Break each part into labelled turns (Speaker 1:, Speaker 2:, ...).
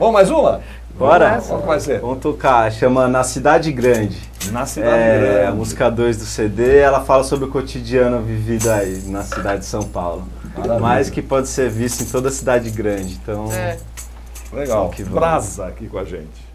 Speaker 1: Vamos mais uma?
Speaker 2: Bora?
Speaker 1: Qual que vai ser?
Speaker 2: Vamos tocar, chama Na Cidade Grande.
Speaker 1: Na Cidade Grande.
Speaker 2: A música 2 do CD, ela fala sobre o cotidiano vivido aí na cidade de São Paulo.
Speaker 1: Maravilha.
Speaker 2: Mas que pode ser visto em toda cidade grande, então...
Speaker 1: Legal,
Speaker 2: que
Speaker 1: brasa aqui com a gente.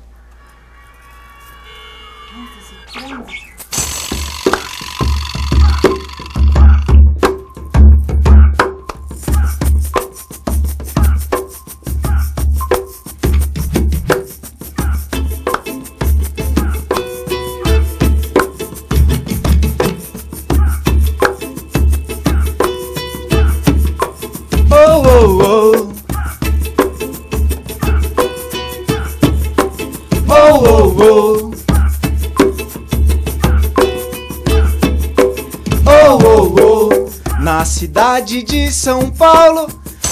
Speaker 3: Na cidade de São Paulo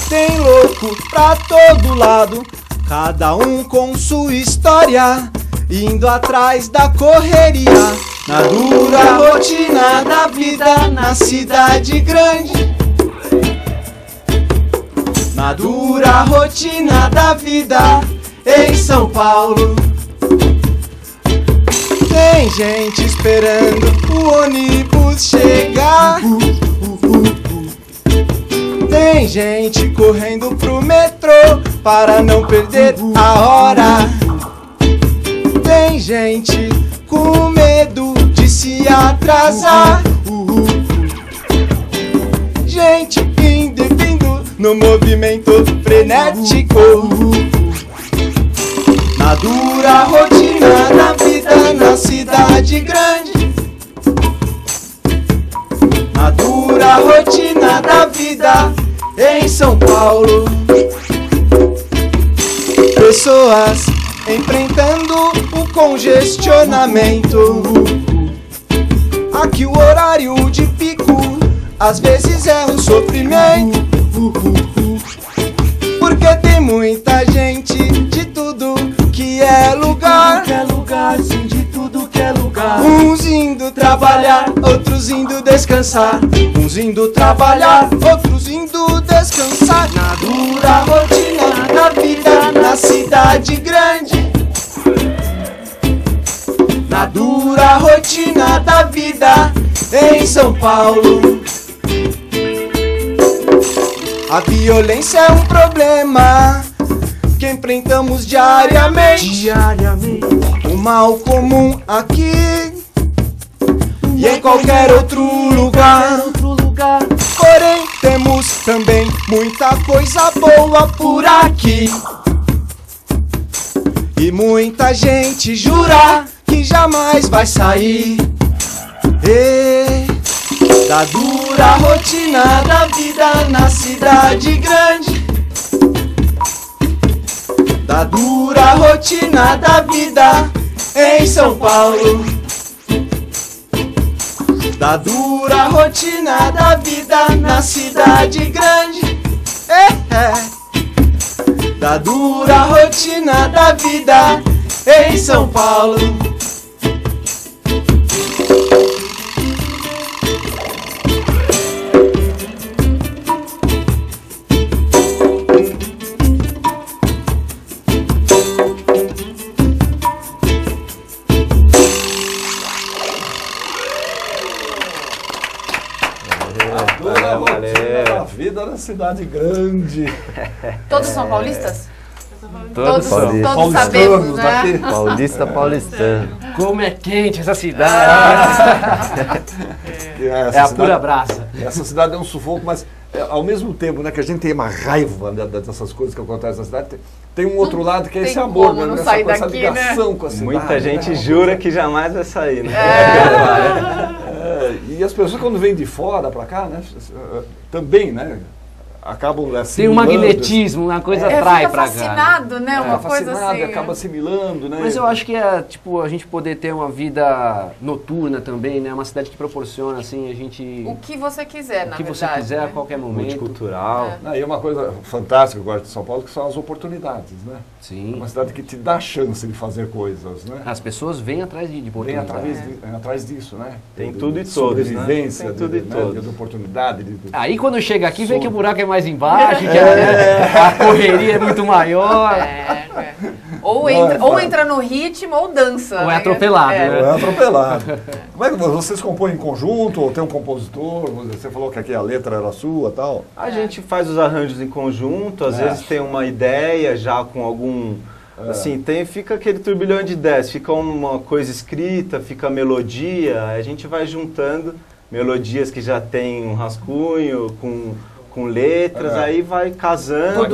Speaker 3: tem louco pra todo lado, cada um com sua história, indo atrás da correria. Na dura rotina da vida na cidade grande, na dura rotina da vida em São Paulo. Tem gente esperando o ônibus chegar, tem gente correndo pro metrô para não perder a hora, tem gente com medo de se atrasar, gente indo e vindo no movimento frenético. Na dura rotina da vida na cidade grande, na dura rotina da vida em São Paulo. Pessoas enfrentando o congestionamento. Aqui o horário de pico às vezes é um sofrimento, porque tem muita gente de tudo que é lugar, sim, de tudo que é lugar. Uns indo trabalhar, outros indo descansar. Uns indo trabalhar, outros indo descansar. Na dura rotina da vida na cidade grande, na dura rotina da vida em São Paulo. A violência é um problema que enfrentamos diariamente. O mal comum aqui e em qualquer outro lugar. Porém temos também muita coisa boa por aqui, e muita gente jura que jamais vai sair da dura rotina da vida na cidade grande, da dura rotina da vida em São Paulo, da dura rotina da vida na cidade grande, da dura rotina da vida em São Paulo.
Speaker 1: A vida na cidade grande.
Speaker 4: Todos são paulistas?
Speaker 2: Todos
Speaker 4: Todos sabemos, né?
Speaker 2: Paulista, paulistano.
Speaker 5: Como é quente essa cidade! É a pura brasa.
Speaker 1: Essa cidade é um sufoco, mas ao mesmo tempo, né, que a gente tem uma raiva dessas coisas que acontecem na cidade, tem um outro lado que é esse amor, né? Essa ligação com a cidade.
Speaker 2: Muita gente jura que jamais vai sair, né?
Speaker 1: E as pessoas quando vêm de fora pra cá, né, também, né, acabam assimilando.
Speaker 5: Tem um magnetismo, uma coisa atrai pra cá.
Speaker 4: Fascinado, né? Uma coisa assim.
Speaker 1: Acaba assimilando, né?
Speaker 5: Mas eu acho que é, tipo, a gente poder ter uma vida noturna também, né? Uma cidade que proporciona, assim, a gente...
Speaker 4: O que você quiser, na verdade.
Speaker 5: O que você quiser,
Speaker 4: né?
Speaker 5: a qualquer momento.
Speaker 2: Multicultural.
Speaker 1: E uma coisa fantástica que eu gosto de São Paulo, que são as oportunidades, né?
Speaker 5: Sim.
Speaker 1: É uma cidade que te dá a chance de fazer coisas, né?
Speaker 5: As pessoas vêm atrás de
Speaker 1: Vem
Speaker 5: oportunidades.
Speaker 1: atrás disso, né?
Speaker 2: Tem tudo e todos, né?
Speaker 1: Sobrevivência,
Speaker 2: Tem tudo e todos.
Speaker 1: de oportunidade.
Speaker 5: Aí quando chega aqui, vê que o buraco é mais embaixo, que a correria é muito maior.
Speaker 4: Ou entra no ritmo ou dança.
Speaker 5: Ou é atropelado.
Speaker 1: Ou é atropelado. Como é que vocês compõem em conjunto ou tem um compositor? Você falou que aqui a letra era sua e tal.
Speaker 2: A gente faz os arranjos em conjunto, às vezes tem uma ideia já com algum... Assim, fica aquele turbilhão de ideias, fica uma coisa escrita, fica a melodia, a gente vai juntando melodias que já tem um rascunho com letras, aí vai casando,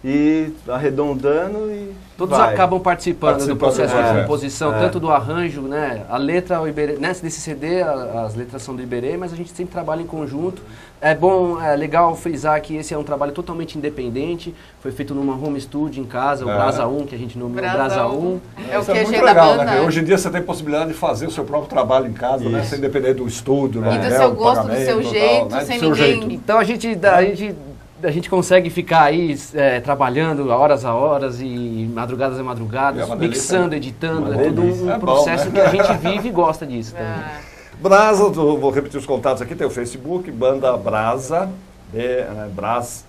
Speaker 2: e arredondando e
Speaker 5: todos acabam participando do processo de composição, tanto do arranjo, né? A letra, o Iberê, nesse CD, as letras são do Iberê, mas a gente sempre trabalha em conjunto. É bom, é legal frisar que esse é um trabalho totalmente independente, foi feito numa home studio em casa, o Brasa 1, que a gente nomeou Brasa 1.
Speaker 4: É o
Speaker 1: que é muito legal, né? Hoje em dia você tem possibilidade de fazer o seu próprio trabalho em casa, né? Sem depender do estúdio,
Speaker 4: né? E do seu gosto, do seu jeito, tal, né? Sem ninguém...
Speaker 5: Então a gente consegue ficar aí trabalhando horas a horas e madrugadas a madrugadas, mixando, editando, é tudo um processo que a gente vive e gosta disso também.
Speaker 1: Brasa, vou repetir os contatos aqui, tem o Facebook, Banda Brasa, Brasa,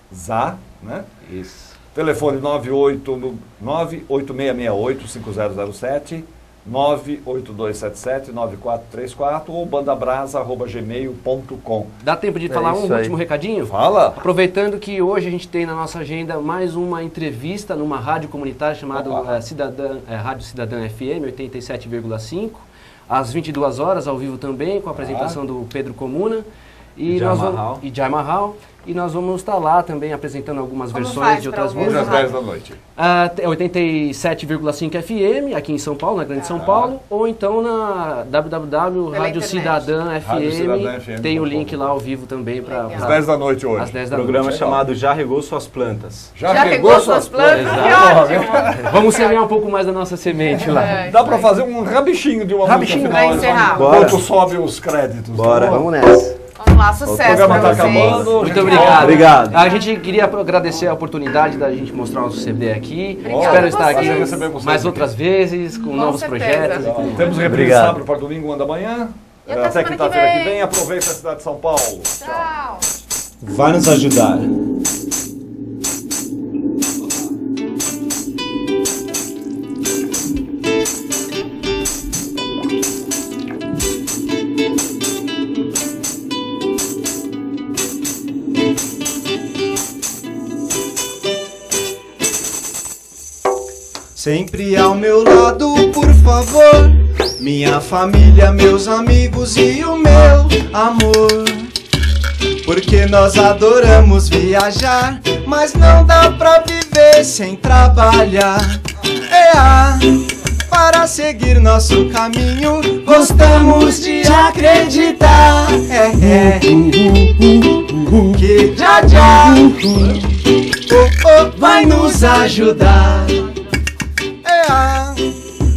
Speaker 1: né?
Speaker 5: Isso.
Speaker 1: Telefone 98668-5007, 98277-9434 ou bandabrasa@gmail.com.
Speaker 5: Dá tempo de falar um último recadinho?
Speaker 1: Fala!
Speaker 5: Aproveitando que hoje a gente tem na nossa agenda mais uma entrevista numa rádio comunitária chamada Rádio Cidadã FM 87,5, às 22 horas, ao vivo também, com a apresentação do Pedro Comuna e Jai Mahal. E nós vamos estar lá também apresentando algumas versões de outras músicas.
Speaker 1: Às 10 da noite.
Speaker 5: 87,5 FM, aqui em São Paulo, na Grande São Paulo, ou então na www.radiocidadã.fm. Tem o link lá ao vivo também para...
Speaker 1: Às 10 da noite hoje.
Speaker 5: Às 10 da
Speaker 2: programa
Speaker 5: noite.
Speaker 2: chamado Já Regou Suas Plantas.
Speaker 4: Já regou suas plantas? Que ótimo!
Speaker 5: Vamos semear um pouco mais da nossa semente lá.
Speaker 1: Dá para fazer um rabichinho de uma música final.
Speaker 4: Para encerrar.
Speaker 1: Enquanto sobe os créditos.
Speaker 2: Bora.
Speaker 5: Vamos nessa.
Speaker 4: Vamos lá, sucesso pra vocês.
Speaker 5: Muito obrigado. A gente queria agradecer a oportunidade da gente mostrar o nosso CD aqui. Espero estar aqui mais outras vezes, com novos projetos.
Speaker 1: Temos reprise sábado para domingo, 1 da manhã. Até quinta-feira que vem. Aproveita a cidade de São Paulo.
Speaker 4: Tchau.
Speaker 3: Vai nos ajudar. Sempre ao meu lado, por favor, minha família, meus amigos e o meu amor. Porque nós adoramos viajar, mas não dá pra viver sem trabalhar. Para seguir nosso caminho, gostamos de acreditar. Que já vai nos ajudar.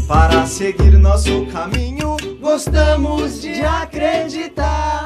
Speaker 3: Para seguir nosso caminho, gostamos de acreditar.